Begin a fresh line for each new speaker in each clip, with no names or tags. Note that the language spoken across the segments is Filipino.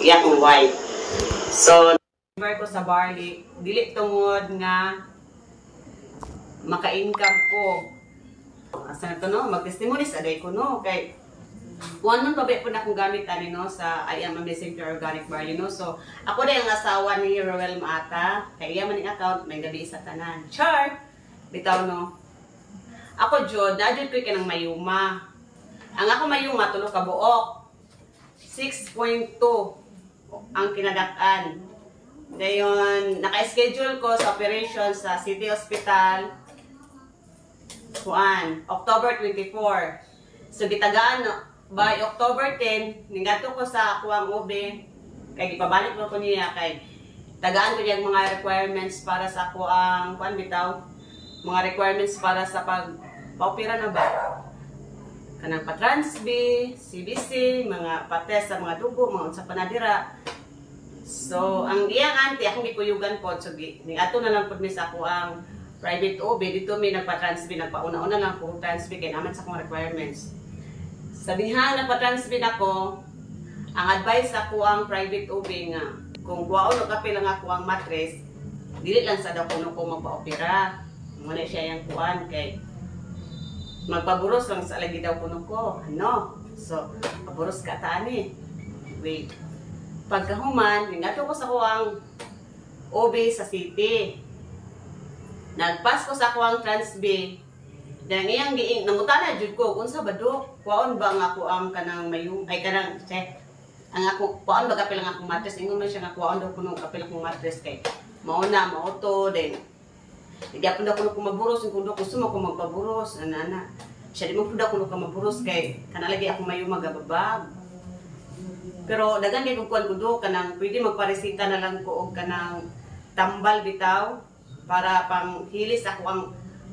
iyak ng white. So, number ko sa barley, dili tungod nga maka-income ko. Asa na to no? Mag-testimony sa day ko no? Kay, kuwan man pabay po na akong gamit ani no sa I am amazing pure organic barley no. So, ako na yung asawa ni Roel Maata. Kaya iya man yung account, may gabi sa tanan. Char! Bitaw no? Ako jud, na-jud ko kanang mayuma. Ang ako mayuma, tulo ka buok. 6.2 ang kinadak-an. Ngayon, naka-schedule ko sa operation sa City Hospital October 24. So, gitagaan by October 10, ningato ko sa kuwang ube. Kaya ipabalik ko niya kay tagaan ko niya mga requirements para sa kuwang bitaw. Mga requirements para sa pag-opera na ba? Kanang pa-Trans-B, CBC, mga pates sa mga dugo, mga unsa panadira. So, ang iyang auntie, akong gikuyugan po. So, ato na lang po mi sa ako ang private OB. Dito may nagpa-Trans-B, nagpauna-una lang po Trans-B kaya naman sa akong requirements. Sabihan, nagpa-Trans-B ako, ang advice ako ang private OB nga, kung kuwaon o kape lang ako ang mattress, dili lang sa daw kuno ko magpa-opera. Muna siya yung kuwan kay magpaburos lang sa lagi daw kuno ko. Ano? So, paburos ka taani. Wait. Pagkahuman, ningato ko sa kuwang OB sa city. Nagpas ko sa kuwang Trans-B. Dahil ngayang giing, nangutana jud ko, unsa ba do? Kuwaon ba nga ako ang kanang mayung, ay kanang, check. Ang ako, kuwaon ba kapilang akong mattress? Ingon man siya nga kuwaon daw kuno kapilang akong mattress kay mauna, mauto, then hindi ako daw kuno maburos, kung gusto mo ko magpaburos, ana. Siya di mo daw kuno maburos kay kanalagi ako mayung magababag. Pero dagan kay kuan kudo kanang pwede magparesita na lang ko og kanang tambal bitaw para pang hilis ako ang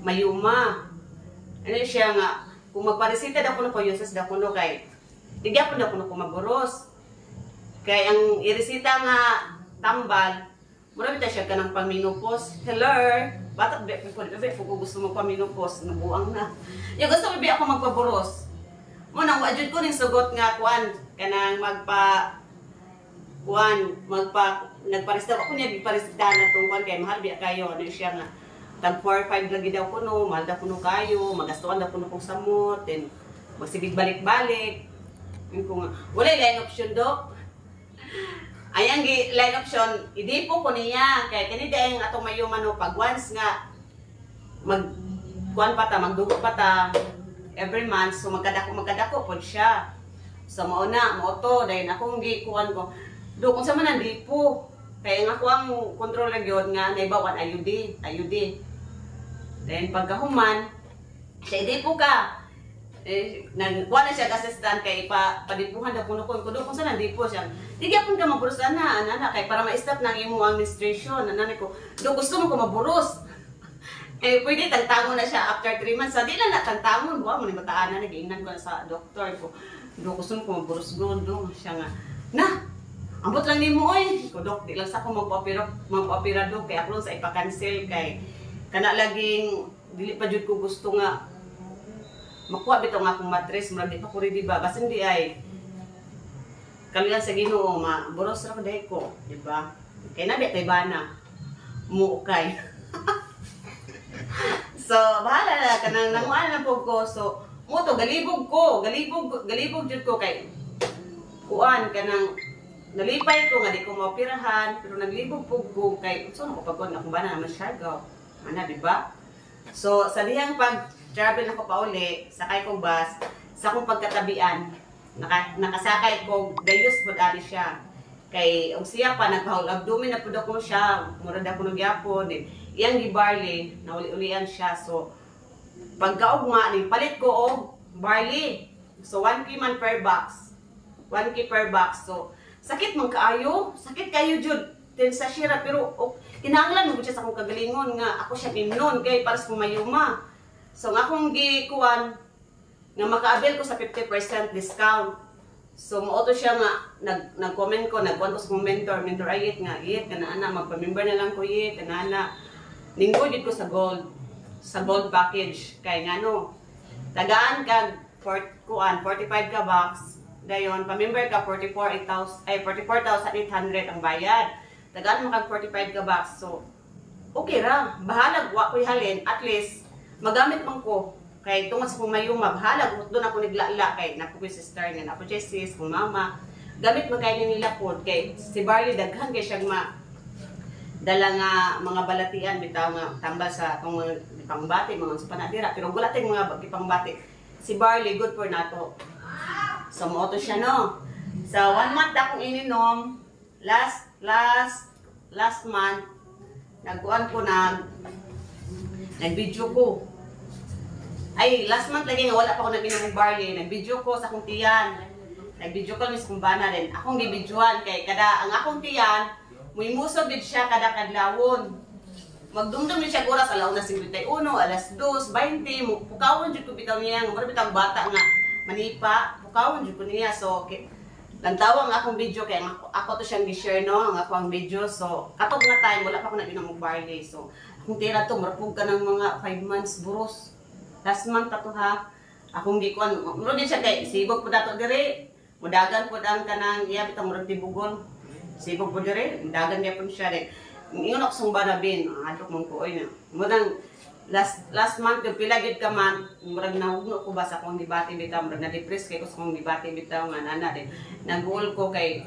mayuma. Ano siya nga kung magparesita daw kuno ko yusas daw kuno kay di gyapon daw kuno maburos. Kay ang iresita nga tambal mura bitaw siya kanang pang-menopause. Hello. Bata bebe ko gusto mo pang-menopause nabuang na. Yung gusto bebe ako magpaburos. Mo nang wajud ko ning sugot nga kuan kanang nagparesta ako niya giparesta na tungkol kay mahal biya kayo ano siya nga tag 4-5 lagi daw kuno mahal daw kuno kayo magastuan daw kuno kong samot then magsibig balik-balik yun ko nga wala line option dok ayang line option idipo ko niya kay kani dayang atong mayuman no pag once nga magdugo pa ta every month so magkadako pod siya. So mauna mo to dahil akong gikuan ko. Do kung sa man dipo. Kaya nga ako ang control gyud nga naibawan ayudi. Then pagkahuman siya dipo ka. Nagkuha na siya assistant kay padipuhan daw kuno ko. Do kung sa dipo siya. Di gyapon ka maburos ana kay para ma-stop nang imong administration. Nanay ko. Do gusto mo ko maburos. Pwede tagtangon na siya after 3 months. Sa di lang natagtangon. Buwa mo ni bataan na nag-iingnan ko na sa doktor ko. Do gusto mo ko maburos gondo. Siya nga, na! Ambot lang ni mo oy. Ko dok, di lang sa ako magpa-opera do. Kaya ako lang sa ipa-cancel kay kana laging, dili pa jud ko gusto nga makuha bitaw nga akong mattress. Murag di pa ko ready ba. Kasi hindi ay kalian sa Ginoo, maburos ra ko dahil ko. Diba? Kaya nabi kay Bana. Muukay. So, bahala na, kanang nanguan na po ko. So, moto, galibog jud ko kay kuan, kanang nalipay ko, nga di ko maoperahan, pero naglibog po ko kay, so, nakapagod na kung ba na naman siya, ana, diba? So, sa dihang pag-travel ako pa uli, sakay ko bus, sa akong pagkatabian, nakasakay ko, gayos po dali siya. Kay, og siya pa, nagpahol abdomen na po ko siya, murad ako nagyapon, iyang gibarley, nauli-ulian siya. So, pagkaog nga, palit ko og barley. So, 1K man per box. 1K per box. So, sakit man kaayo. Sakit kayo, Jud. Tin sa shira, pero kinahanglan mo siya sa akong kagalingon nga ako siya imnon kay para sa mayuma. So, nga akong gikuan, nga maka-avail ko sa 50% discount. So, mauto siya nga, nag-comment ko, nag-want ko sa mentor ayit nga, kana magpa-member na lang ko kana linggo dito ko sa gold package. Kaya nga no, tagaan ka, 45 ka box, Dayon, pa-member ka 44,800 ang bayad. Tagaan mo kag 45 ka box. So okay ra. Bahala wa ko'y halin, at least magamit man ko. Kay tungod sa pumayuma, bahala doon ako niglala kay napo ko sister nga napo sis, kung mama. Gamit man kay nila pod kay si Barley daghan kay siya dala nga mga balatian bitaw nga tambal sa tong pangbati mga sa panadira, pero wala tayong mga pangbati. Si Barley good for nato. So mo to siya no. So 1 month akong ininom. Last month nagkuan ko nag-video ko. Ay, last month lagi nga wala pa ako nag-inom ng Barley. Nag-video ko sa akong tiyan. Nag-video ko mis kumbana din. Akong gibidyohan kay kada ang akong tiyan, muimusog gid siya kada kadlawon. Magdumdum ni siya oras alauna 51, alas 2, 20, pukawon jud ko bitaw niya, nga bitaw bata nga manipa, pukawon jud ko niya. So lantaw ang akong video kay ako to siyang gi-share no, ang akong video. So katong nga time wala pa ako nag-inom og Barley. So akong tira to murapog ka ng mga 5 months buros. Last month ato ha. Akong gikuan, muro din siya kay sibog po dato diri. Mudagan po ang kanang iya bitang murag tibugol. Sibog po diri, mudagan niya po siya rin. Ingon ako sung banabin, adok mong kuoy na. Murang last month yung pila gid ka man, murag nahugno ko ba sa akong dibati bitaw, murag na-depress kay ko sa akong dibati bitaw nga nana din. Nag-goal ko kay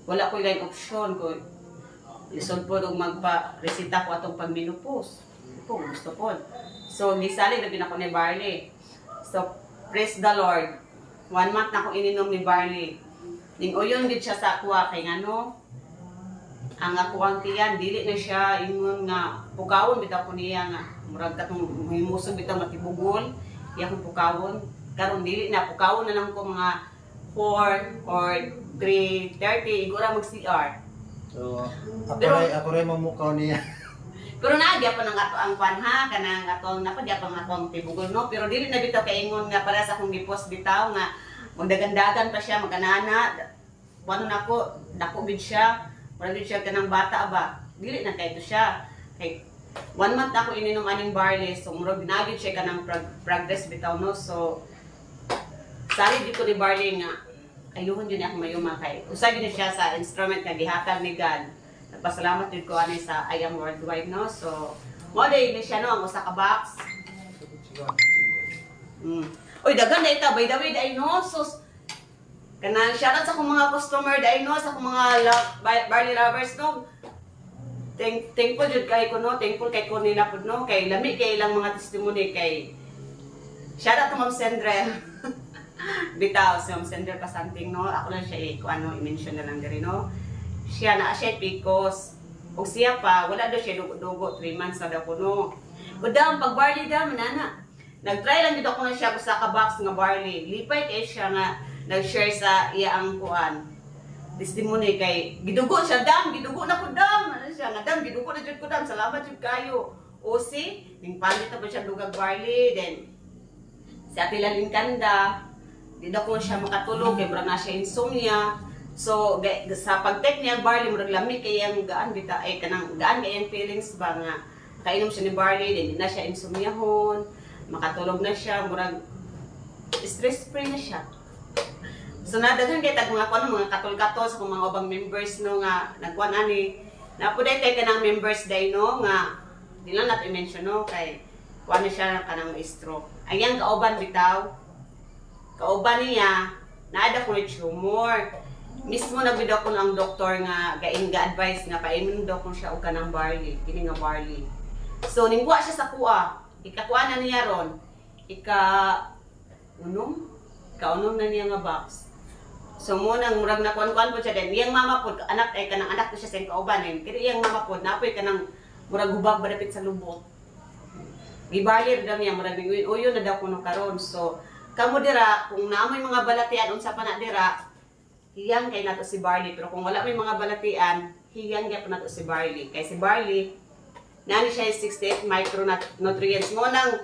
wala ko line option ko. Lisod po og magpa-resita ko atong pag-menopause. Po gusto po. So gisali na ako ni Barley. So praise the Lord. 1 month na ako ininom ni Barley. Ning uyon gid siya sa akwa kay ngano ang ako ang tiyan dili na siya ingon nga pukawon bitaw ko niya nga murag katong himusog bitaw matibugol iya kong pukawon karon dili na pukawon na lang ko mga 4 or 3:30 igura mag CR.
So ako ray mamukaw niya.
Pero naagya pa nang ato ang kwan ha, kanang atong napadya pa nga atong tibugol no, pero dili na bitaw kay ingon nga para sa akong gipos bitaw nga magdagandagan pa siya maganana. Wano nako, dako gid siya. Wala gid siya kanang bata ba. Dili na kay to siya. Kay 1 month ako ininom aning Barley, so murag nagid siya kanang progress bitaw no. So sali dito ni Barley nga ayuhon din ako mayuma kay. Usay din siya sa instrument nga gihatag ni God. Nagpasalamat din ko ani sa I Am Worldwide no. So mo day ni siya no ang usa ka box. Oy daghan na ita by the way ay no. So kanang shoutout sa akong mga customer day no, sa akong mga Barley lovers no. Thankful jud kay ko no, thankful kay ko nila pud no, kay lami kay ilang mga testimony kay shoutout to Ma'am Sandra. Bitaw si Ma'am Sandra Pasanting no, ako lang siya ano i-mention na lang diri no. Siya Picos. Og siya pa, wala daw siya dugo 3 months na daw kuno. Udang pag Barley daw manana. Nag-try lang dito ako na siya sa ka box nga Barley. Lipay kay siya nga nag-share sa iya ang kuan. Testimony kay gidugo siya dam, gidugo na ko dam. Ano siya nga dam, gidugo na jud ko dam. Salamat jud kayo. Osi, ning palit na pa siya dugag Barley then si Ate Laling Kanda. Di daw ko siya makatulog kay bra na siya insomnia. So sa pag-take niya Barley murag lami kay ang gaan bita ay kanang gaan kay ang feelings ba nga kainom siya ni Barley din na siya insomniahon, makatulog na siya murag stress free na siya. So nadaghan kay tag mga kuan mga katol-katol sa mga ubang members no nga nagkuan ani napuday kay kanang members day no nga di lang nato i-mention no kay kuan na siya kanang stroke. Ayang kauban bitaw. Kauban niya naada ko ni tumor. Mismo nabida ko ng doktor nga ga-advise nga painom daw ko siya og kanang Barley, kini nga Barley. So ningwa siya sa kuha. Ikakuha na niya ron. Kaunom na niya nga box. So mo nang murag na kuan-kuan po siya din. Iyang mama pod anak ay kanang anak ko siya sa kauban eh. Kini iyang mama pod napoy kanang murag hubag badapit sa lubot. Gibarley daw niya murag uyo na daw kuno karon. So kamo dira kung naamoy mga balatian unsa pa na dira hiyang kay nato si Barley, pero kung wala may mga balatian, hiyang kay nato si Barley. Kay si Barley, nani siya 68 micronutrients. Mo nang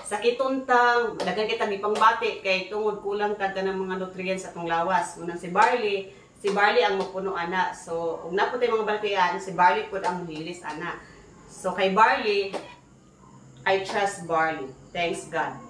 sakituntang, dagan kita di pangbati, kay tungod kulang tagka ng mga nutrients sa atong lawas. Mo nang si Barley ang mapuno ana. So, kung naputay mga balatian, si Barley po ang muhilis ana. So, kay Barley, I trust Barley. Thanks God.